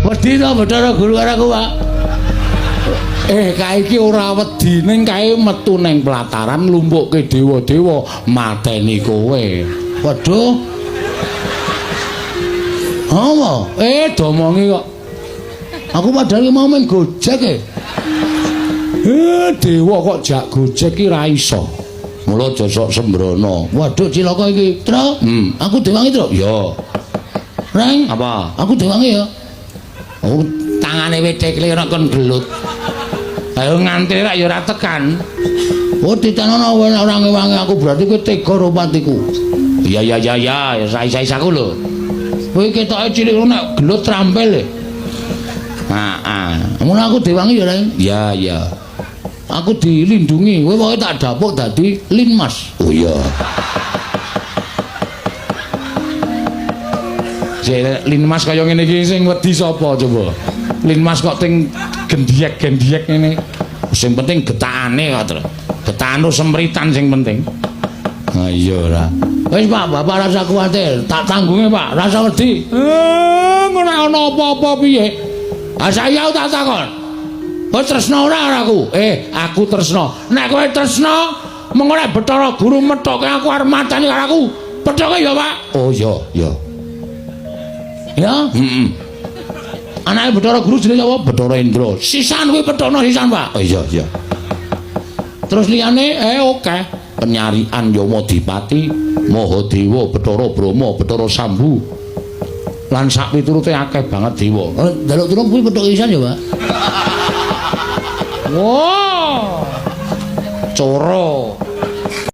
Wedi to Bathara Guru karo aku, Pak. Kae iki ora wedi ning kae metu ning pelataran lumpukke dewa-dewa mateni kowe. Waduh. Apa? Domongi kok. Aku padahal mau main Gojek dewa kok jak Gojek ki ra iso. Mula aja sok sembrono. Waduh cilaka iki, Tru. Aku diwangi, Tru. Ya. Reng, apa? Aku diwangi ya. Oh, tangane wetekle ora kon gelut. Ayo nganti rak ya ora tekan. Oh, ditanono ora ngewangi aku berarti kowe tega ropatiku. Iya, sae-saeku lho. Kowe ketoke cilik ngono nek gelut trampil e. Mun aku diwangi ya, Reng. Iya. Aku dilindungi, kowe pokoke tak dapuk dadi linmas. Oh iya. Linmas kaya ngene iki sing wedi sapa coba? Linmas kok ting gendiek-gendiek ngene. Sing penting getakane kok, Tru. Getakan sempritan sing penting. Ha iya ora. Wis Pak, Bapak rasa kuwatir, tak tanggunge Pak, rasa wedi. Ngono ana apa-apa piye? Saya tak takon. Kowe tresno ora aku? Aku tresno. Nek kowe tresno, mengko nek Bathara Guru methoke aku arep mateni karo aku. Pethoke ya, Pak. Oh iya. Ya? Anake Bathara Guru jenenge apa? Bathara Indra. Sisan kuwi pethono sisan, Pak. Oh iya. Terus liyane oke. Penyarian Yamadipati, Mahadewa, Bathara Brahma, Bathara Sambu. Lan sak piturute akeh banget dewa. Njaluk tulung kuwi petuk sisan ya, Pak. Wow. Coro.